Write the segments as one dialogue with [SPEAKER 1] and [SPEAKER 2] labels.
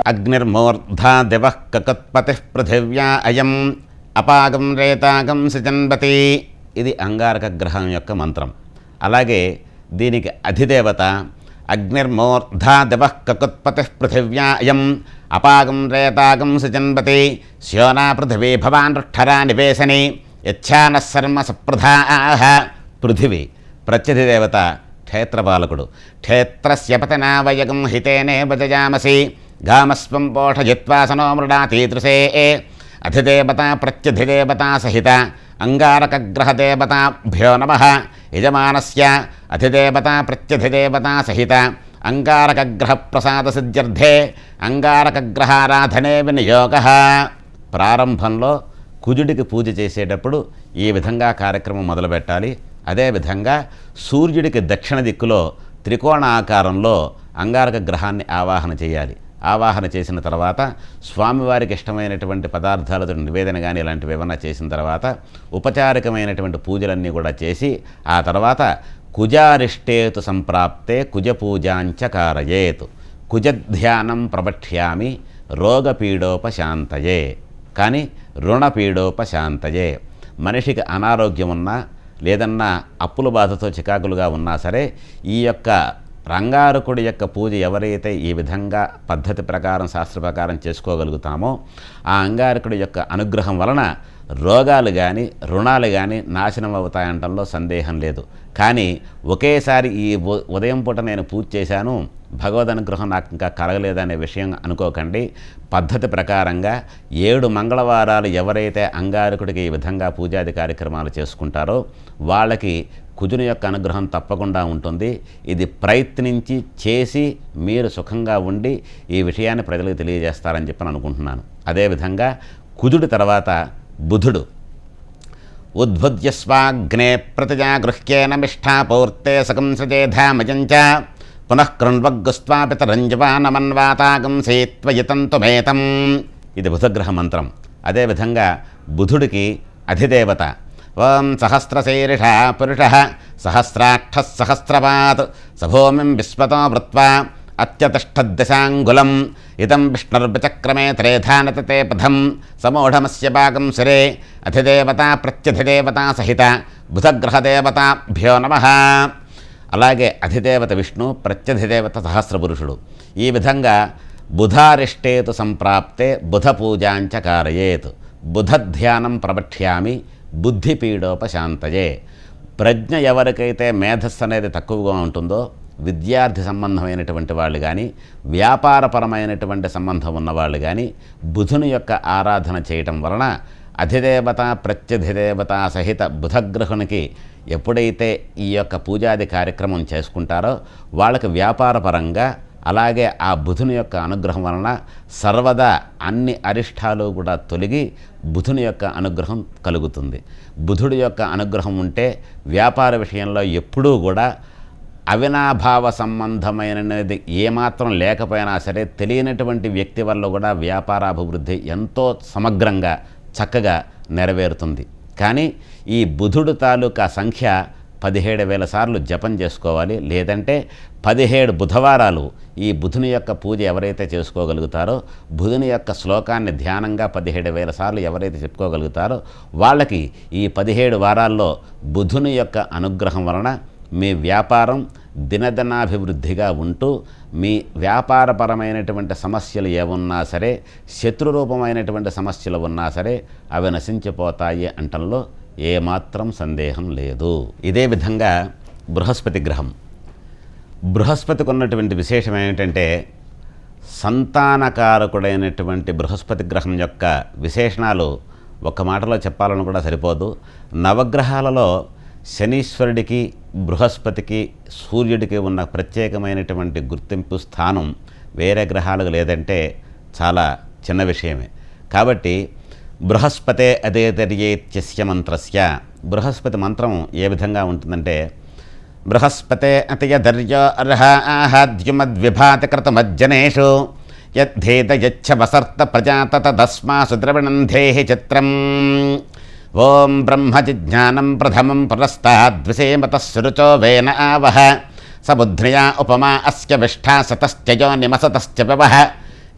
[SPEAKER 1] అగ్నిర్మూర్ధా దివః కకుత్పతిః పృథివ్యా అయం అపాగం రేతాగం సిజన్వతి. ఇది అంగారక గ్రహం యొక్క మంత్రం. అలాగే దీనికి అధిదేవత అగ్నిర్మూర్ధా దివః కకుత్పతిః పృథివ్యా అయం అపాగం రేతాగం సిజన్వతి. శ్యోనా పృథివీ భవానృష్ఠరా నివేశని యచ్ఛానః శర్మ సప్రధాః. పృథివీ ప్రత్యధిదేవత క్షేత్రపాలకుడు. క్షేత్రస్య పతనావయగం హితేనే భజయామసి గామస్వం పోషయిత్వాసనో మృడాతీదృశే. అధిదేవత ప్రత్యధిదేవత సహిత అంగారకగ్రహదేవతాభ్యో నమః. యజమానస్య అధిదేవత ప్రత్యధిదేవత సహిత అంగారకగ్రహ ప్రసాద సిద్ధ్యర్థే అంగారకగ్రహారాధనే వినియోగః. ప్రారంభంలో కుజుడికి పూజ చేసేటప్పుడు ఈ విధంగా కార్యక్రమం మొదలుపెట్టాలి. అదేవిధంగా సూర్యుడికి దక్షిణ దిక్కులో త్రికోణ ఆకారంలో అంగారక గ్రహాన్ని ఆవాహన చేయాలి. ఆవాహన చేసిన తర్వాత స్వామివారికి ఇష్టమైనటువంటి పదార్థాలతో నివేదన కానీ ఇలాంటివి ఏమన్నా చేసిన తర్వాత ఉపచారికమైనటువంటి పూజలన్నీ కూడా చేసి ఆ తర్వాత కుజారిష్టేతు సంప్రాప్తే కుజపూజాంచ కారయేత్. కుజధ్యానం ప్రవక్ష్యామి రోగపీడోపశాంతయే కానీ రుణపీడోపశాంతయే. మనిషికి అనారోగ్యం ఉన్నా లేదన్నా అప్పుల బాధతో చికాకులుగా ఉన్నా సరే ఈ యొక్క రంగారకుడి యొక్క పూజ ఎవరైతే ఈ విధంగా పద్ధతి ప్రకారం శాస్త్ర ప్రకారం చేసుకోగలుగుతామో ఆ అంగారకుడి యొక్క అనుగ్రహం వలన రోగాలు కానీ రుణాలు కానీ నాశనం అవుతాయంటంలో సందేహం లేదు. కానీ ఒకేసారి ఈ ఉదయం పూట నేను పూజ చేశాను భగవద్ అనుగ్రహం నాకు ఇంకా కలగలేదనే విషయం అనుకోకండి. పద్ధతి ప్రకారంగా 7 మంగళవారాలు ఎవరైతే అంగారకుడికి ఈ విధంగా పూజాది కార్యక్రమాలు చేసుకుంటారో వాళ్ళకి కుజుని యొక్క అనుగ్రహం తప్పకుండా ఉంటుంది. ఇది ప్రయత్నించి చేసి మీరు సుఖంగా ఉండి ఈ విషయాన్ని ప్రజలకు తెలియజేస్తారని చెప్పి అనుకుంటున్నాను. అదేవిధంగా కుజుడి తర్వాత బుధుడు. ఉద్భుజ్యస్వాగ్నే ప్రతిజాగృహ్యేన మిష్టాపూర్తే సకంసజేధామజంచ పునః కృణ్వగ్గుస్త్వా పితరంజవానమన్వాతాగం సేత్వయితంతుమేతం. ఇది బుధగ్రహ మంత్రం. అదేవిధంగా బుధుడికి అధిదేవత ఓం సహస్రశీర్ష పురుష సహస్రాక్ష సహస్రపాత్ సభూమిం విశ్వతో వృత్వా అత్యతిష్టదశాంగులం ఇదం విష్ణుర్విచక్రమే త్రేధానతతే పథం సమూఢమస్య భాగం శిరే అధిదేవత ప్రత్యధిదేవత సహిత బుధగ్రహదేవతాభ్యో నమః. అలాగే అధిదేవత విష్ణు ప్రత్యధిదేవత సహస్రపురుషుడు. ఈ విధంగా బుధారిష్టేతు సంప్రాప్తే బుధ పూజాంచ కారయేత్. బుధధ్యానం ప్రవక్ష్యామి బుద్ధిపీడోపశాంతయే. ప్రజ్ఞ ఎవరికైతే మేధస్సు అనేది తక్కువగా ఉంటుందో విద్యార్థి సంబంధమైనటువంటి వాళ్ళు కానీ వ్యాపారపరమైనటువంటి సంబంధం ఉన్నవాళ్ళు కానీ బుధుని యొక్క ఆరాధన చేయటం వలన అధిదేవత ప్రత్యధిదేవత సహిత బుధగ్రహునికి ఎప్పుడైతే ఈ యొక్క పూజాది కార్యక్రమం చేసుకుంటారో వాళ్ళకి వ్యాపారపరంగా అలాగే ఆ బుధుని యొక్క అనుగ్రహం వలన సర్వదా అన్ని అరిష్టాలు కూడా తొలగి బుధుని యొక్క అనుగ్రహం కలుగుతుంది. బుధుడి యొక్క అనుగ్రహం ఉంటే వ్యాపార విషయంలో ఎప్పుడూ కూడా అవినాభావ సంబంధమైనది ఏమాత్రం లేకపోయినా సరే తెలియనటువంటి వ్యక్తి వల్ల కూడా వ్యాపారాభివృద్ధి ఎంతో సమగ్రంగా చక్కగా నెరవేరుతుంది. కానీ ఈ బుధుడు తాలూకా సంఖ్య 17,000 సార్లు జపం చేసుకోవాలి. లేదంటే 17 బుధవారాలు ఈ బుధుని యొక్క పూజ ఎవరైతే చేసుకోగలుగుతారో బుధుని యొక్క శ్లోకాన్ని ధ్యానంగా 17,000 సార్లు ఎవరైతే చెప్పుకోగలుగుతారో వాళ్ళకి ఈ 17 వారాల్లో బుధుని యొక్క అనుగ్రహం వలన మీ వ్యాపారం దినదినాభివృద్ధిగా ఉంటూ మీ వ్యాపారపరమైనటువంటి సమస్యలు ఏమున్నా సరే శత్రురూపమైనటువంటి సమస్యలు ఉన్నా సరే అవి నశించిపోతాయి అంటంలో ఏమాత్రం సందేహం లేదు. ఇదే విధంగా బృహస్పతి గ్రహం. బృహస్పతికి ఉన్నటువంటి విశేషం ఏమిటంటే సంతానకారకుడైనటువంటి బృహస్పతి గ్రహం యొక్క విశేషణాలు ఒక్క మాటలో చెప్పాలని కూడా సరిపోదు. నవగ్రహాలలో శనీశ్వరుడికి బృహస్పతికి సూర్యుడికి ఉన్న ప్రత్యేకమైనటువంటి గుర్తింపు స్థానం వేరే గ్రహాలకు లేదంటే చాలా చిన్న విషయమే. కాబట్టి బృహస్పతే అదేతర్యేత్యస్య మంత్రస్య. బృహస్పతి మంత్రం ఏ విధంగా ఉంటుందంటే బృహస్పతే అతియధర్యో అర్హాద్యుమద్విభాతి కృతమజ్జనేషు యద్ధేత యచ్చ వసర్త ప్రజాతత తస్మాసు ద్రవిణంధేహి చిత్రం. ఓం బ్రహ్మజిజ్ఞానం ప్రథమం పురస్తాద్విషేమతః వేన ఆవహ సబుద్ధ్రియా ఉపమా అస్య విష్ఠా సతశ్చయో నిమసతశ్చ వ్యవహ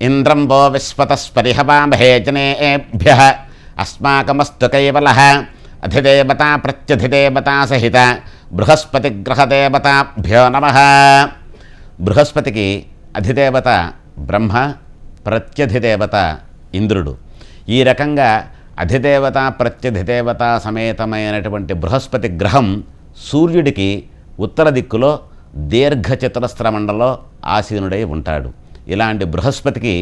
[SPEAKER 1] ఇంద్రం వో విశ్వతస్పరిహవామహే జనేభ్య అస్మాకమస్తు కైవలః అధిదేవతా ప్రత్యధిదేవతా సహిత బృహస్పతిగ్రహదేవతాభ్యో నమః. బృహస్పతికి అధిదేవత బ్రహ్మ, ప్రత్యధిదేవత ఇంద్రుడు. ఈ రకంగా అధిదేవత ప్రత్యధిదేవత సమేతమైనటువంటి బృహస్పతి గ్రహం సూర్యుడికి ఉత్తర దిక్కులో దీర్ఘచతురస్ర మండలంలో ఆసీనుడై ఉంటాడు. ఇలాంటి బృహస్పతికి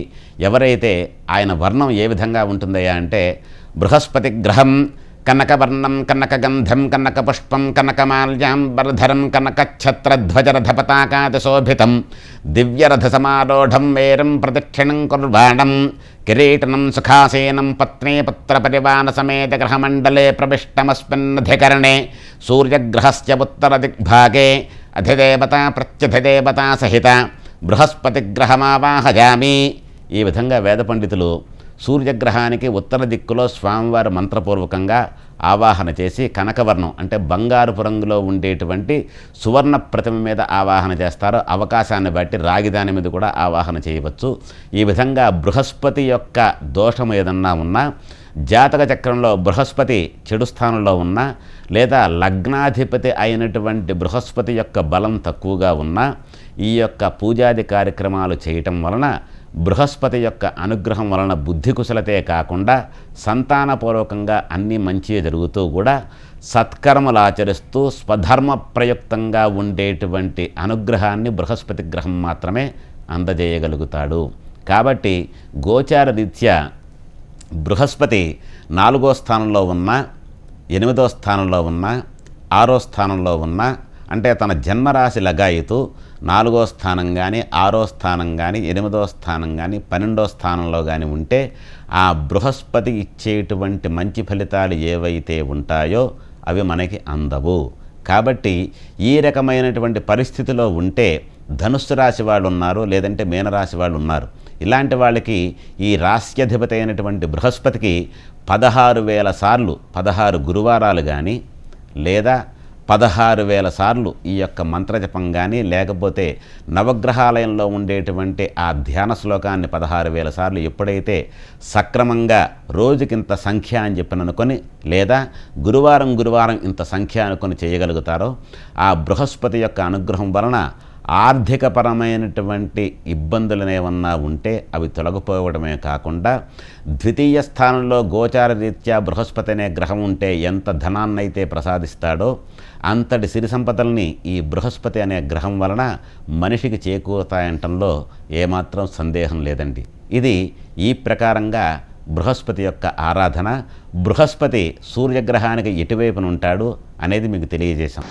[SPEAKER 1] ఎవరైతే ఆయన వర్ణం ఏ విధంగా ఉంటుందయ్యా అంటే, బృహస్పతి గ్రహం కనకవర్ణం కనకగంధం కనకపుష్పం కనకమాల్యాంబరధరం కనకఛత్రధ్వజరథపతాకాశోభితం దివ్యరథసమారోఢం మేరం ప్రదక్షిణం కుర్వాణం కిరీటనం సుఖాసీనం పత్నీ పుత్రపరివాన సమేత గ్రహమండలే ప్రవిష్టమస్మిన్నధికరణే సూర్యగ్రహస్య ఉత్తరదిగ్భాగే అధిదేవతా ప్రత్యధిదేవతా సహిత బృహస్పతిగ్రహమావాహయామి. ఈ విధంగా వేద పండితులు సూర్యగ్రహానికి ఉత్తర దిక్కులో స్వామివారి మంత్రపూర్వకంగా ఆవాహన చేసి కనకవర్ణం అంటే బంగారుపు రంగులో ఉండేటువంటి సువర్ణ ప్రతిమ మీద ఆవాహన చేస్తారు. అవకాశాన్ని బట్టి రాగిదాని మీద కూడా ఆవాహన చేయవచ్చు. ఈ విధంగా బృహస్పతి యొక్క దోషం ఏదన్నా ఉన్నా, జాతక చక్రంలో బృహస్పతి చెడు స్థానంలో ఉన్నా, లేదా లగ్నాధిపతి అయినటువంటి బృహస్పతి యొక్క బలం తక్కువగా ఉన్నా, ఈ యొక్క పూజాది కార్యక్రమాలు చేయటం వలన బృహస్పతి యొక్క అనుగ్రహం వలన బుద్ధి కుశలతే కాకుండా సంతానపూర్వకంగా అన్నీ మంచిగా జరుగుతూ కూడా సత్కర్మలు ఆచరిస్తూ స్వధర్మ ప్రయుక్తంగా ఉండేటువంటి అనుగ్రహాన్ని బృహస్పతి గ్రహం మాత్రమే అందజేయగలుగుతాడు. కాబట్టి గోచార రీత్యా బృహస్పతి 4వ స్థానంలో ఉన్న, 8వ స్థానంలో ఉన్న, 6వ స్థానంలో ఉన్న, అంటే తన జన్మరాశి లగాయితూ 4వ స్థానం కానీ, 6వ స్థానం కానీ, 8వ స్థానం కానీ, 12వ స్థానంలో కానీ ఉంటే ఆ బృహస్పతి ఇచ్చేటువంటి మంచి ఫలితాలు ఏవైతే ఉంటాయో అవి మనకి అందవు. కాబట్టి ఈ రకమైనటువంటి పరిస్థితిలో ఉంటే ధనుస్సు రాశి వాళ్ళు ఉన్నారు, లేదంటే మీనరాశి వాళ్ళు ఉన్నారు. ఇలాంటి వాళ్ళకి ఈ రాశ్యాధిపతి అయినటువంటి బృహస్పతికి 16,000 సార్లు 16 గురువారాలు కానీ, లేదా 16,000 సార్లు ఈ యొక్క మంత్రజపం కానీ, లేకపోతే నవగ్రహాలయంలో ఉండేటువంటి ఆ ధ్యాన శ్లోకాన్ని 16,000 సార్లు ఎప్పుడైతే సక్రమంగా రోజుకింత సంఖ్య అని చెప్పిననుకొని, లేదా గురువారం ఇంత సంఖ్య అనుకొని చేయగలుగుతారో ఆ బృహస్పతి యొక్క అనుగ్రహం వలన ఆర్థికపరమైనటువంటి ఇబ్బందులనేమన్నా ఉంటే అవి తొలగిపోవడమే కాకుండా, ద్వితీయ స్థానంలో గోచార రీత్యా బృహస్పతి అనే గ్రహం ఉంటే ఎంత ధనాన్నైతే ప్రసాదిస్తాడో అంతటి సిరి సంపదల్ని ఈ బృహస్పతి అనే గ్రహం వలన మనిషికి చేకూరుతాయంటంలో ఏమాత్రం సందేహం లేదండి. ఇది ఈ ప్రకారంగా బృహస్పతి యొక్క ఆరాధన. బృహస్పతి సూర్యగ్రహానికి ఎటువైపున ఉంటాడు అనేది మీకు తెలియజేశాం.